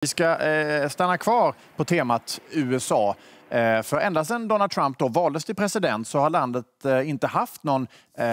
Vi ska stanna kvar på temat USA. För ända sedan Donald Trump då valdes till president så har landet inte haft någon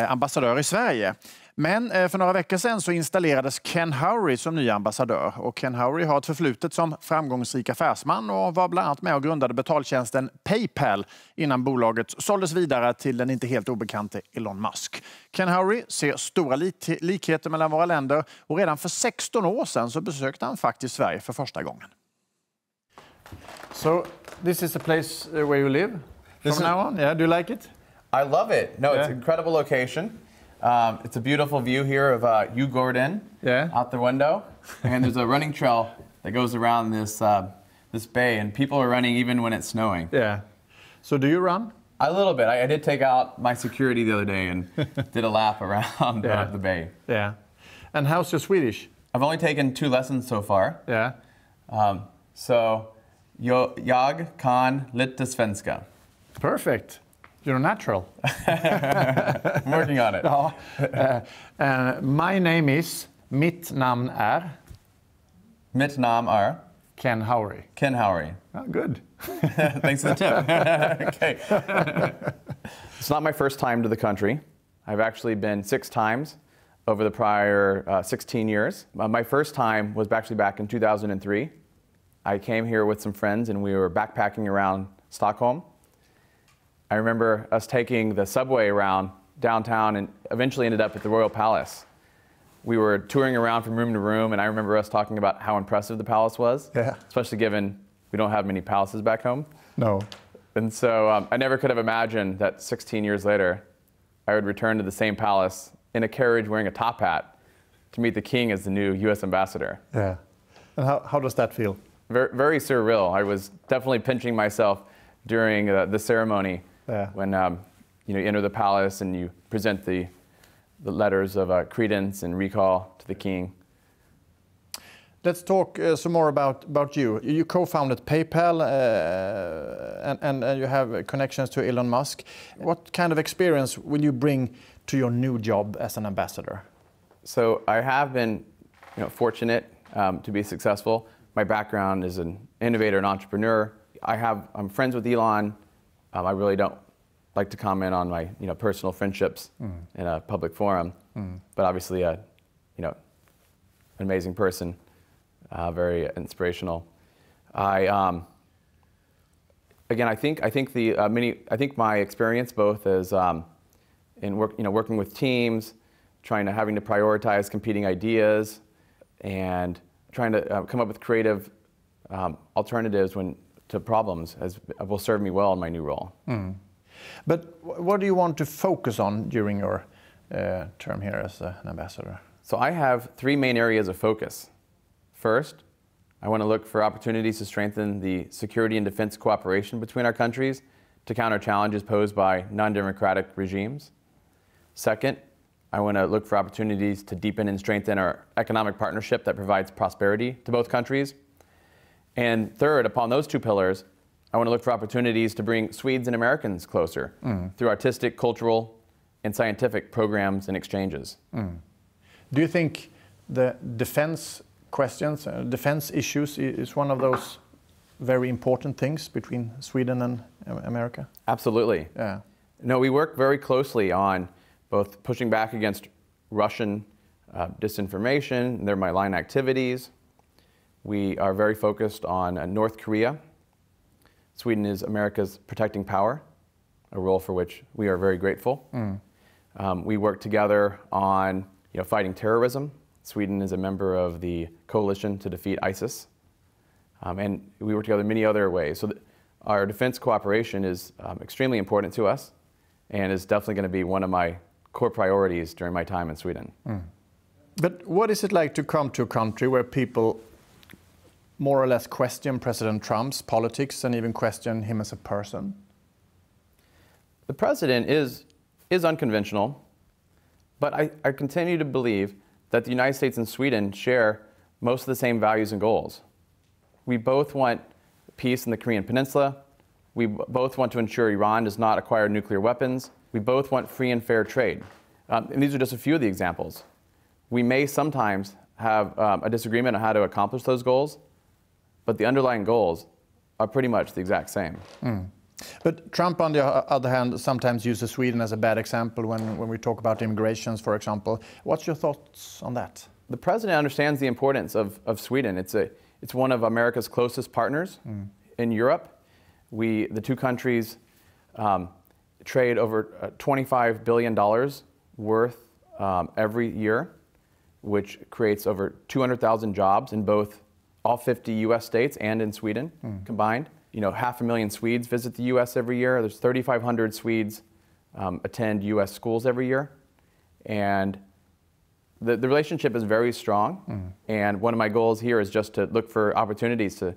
ambassadör i Sverige. Men för några veckor sedan så installerades Ken Howery som ny ambassadör. Och Ken Howery har ett förflutet som framgångsrik affärsman och var bland annat med och grundade betaltjänsten PayPal innan bolaget såldes vidare till den inte helt obekante Elon Musk. Ken Howery ser stora likheter mellan våra länder och redan för 16 år sedan så besökte han faktiskt Sverige för första gången. So this is the place where you live from now on? Yeah, do you like it? I love it. No, it's an incredible location. It's a beautiful view here of Gordon out the window, and there's a running trail that goes around this bay, and people are running even when it's snowing. Yeah. So do you run? A little bit. I did take out my security the other day and did a lap around the bay. Yeah. And how's your Swedish? I've only taken 2 lessons so far. Yeah. So jag kan lite svenska. Perfect. You're natural. I'm working on it. My name is, mitt namn är. Mitt namn är. Ken Howery. Ken Howery. Oh, good. Thanks for the tip. Okay. It's not my first time to the country. I've actually been 6 times over the prior 16 years. My first time was actually back in 2003. I came here with some friends and we were backpacking around Stockholm. I remember us taking the subway around downtown and eventually ended up at the Royal Palace. We were touring around from room to room, and I remember us talking about how impressive the palace was, especially given we don't have many palaces back home. No. And so I never could have imagined that 16 years later, I would return to the same palace in a carriage wearing a top hat to meet the king as the new U.S. ambassador. Yeah. And how does that feel? Very, very surreal. I was definitely pinching myself during the ceremony. Yeah. When you enter the palace and you present the letters of credence and recall to the king. Let's talk some more about you. You co-founded PayPal and you have connections to Elon Musk. What kind of experience will you bring to your new job as an ambassador? So I have been fortunate to be successful. My background is an innovator and entrepreneur. I'm friends with Elon. I really don't like to comment on my personal friendships in a public forum, but obviously an amazing person, very inspirational. I think my experience both as in working with teams, having to prioritize competing ideas, and trying to come up with creative alternatives to problems will serve me well in my new role. But what do you want to focus on during your term here as an ambassador? So I have 3 main areas of focus. First, I want to look for opportunities to strengthen the security and defense cooperation between our countries to counter challenges posed by non-democratic regimes. Second, I want to look for opportunities to deepen and strengthen our economic partnership that provides prosperity to both countries. And third, upon those 2 pillars, I want to look for opportunities to bring Swedes and Americans closer through artistic, cultural, and scientific programs and exchanges. Do you think the defense questions, defense issues is one of those very important things between Sweden and America? Absolutely. Yeah. No, we work very closely on both pushing back against Russian disinformation and their malign activities. We are very focused on North Korea. Sweden is America's protecting power, a role for which we are very grateful. We work together on fighting terrorism. Sweden is a member of the coalition to defeat ISIS. And we work together in many other ways. So our defense cooperation is extremely important to us and is definitely going to be one of my core priorities during my time in Sweden. But what is it like to come to a country where people more or less question President Trump's politics and even question him as a person? The president is unconventional, but I continue to believe that the United States and Sweden share most of the same values and goals. We both want peace in the Korean Peninsula. We both want to ensure Iran does not acquire nuclear weapons. We both want free and fair trade. And these are just a few of the examples. We may sometimes have a disagreement on how to accomplish those goals, but the underlying goals are pretty much the exact same. But Trump, on the other hand, sometimes uses Sweden as a bad example when we talk about immigrations, for example. What's your thoughts on that? The president understands the importance of Sweden. It's one of America's closest partners in Europe. The two countries trade over $25 billion worth every year, which creates over 200,000 jobs in both all 50 U.S. states and in Sweden combined. 500,000 Swedes visit the U.S. every year. There's 3,500 Swedes attend U.S. schools every year. And the relationship is very strong. And one of my goals here is just to look for opportunities to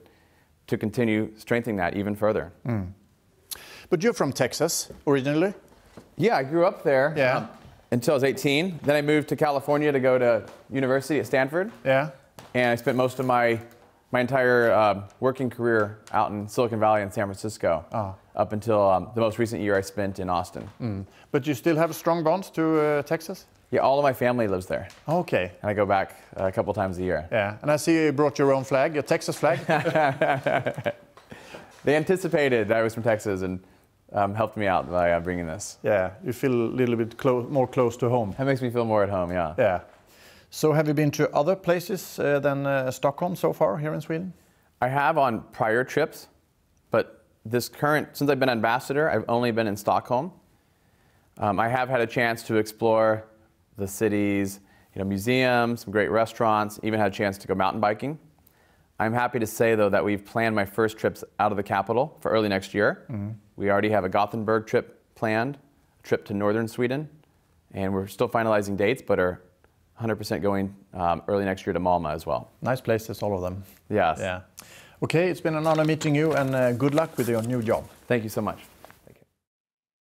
continue strengthening that even further. But you're from Texas originally? Yeah, I grew up there until I was 18. Then I moved to California to go to university at Stanford. Yeah. And I spent most of my entire working career out in Silicon Valley and San Francisco up until the most recent year I spent in Austin. But you still have strong bonds to Texas? Yeah, all of my family lives there. Okay. And I go back a couple times a year. Yeah, and I see you brought your own flag, your Texas flag. They anticipated that I was from Texas and helped me out by bringing this. Yeah, you feel a little bit more close to home. That makes me feel more at home, yeah. Yeah. So have you been to other places than Stockholm so far here in Sweden? I have on prior trips, but since I've been ambassador, I've only been in Stockholm. I have had a chance to explore the city's museums, some great restaurants, even had a chance to go mountain biking. I'm happy to say, though, that we've planned my first trips out of the capital for early next year. We already have a Gothenburg trip planned, a trip to northern Sweden, and we're still finalizing dates, but are 100% going early next year to Malmö as well. Nice places, all of them. Yes. Yeah. Okay, it's been an honor meeting you, and good luck with your new job. Thank you so much.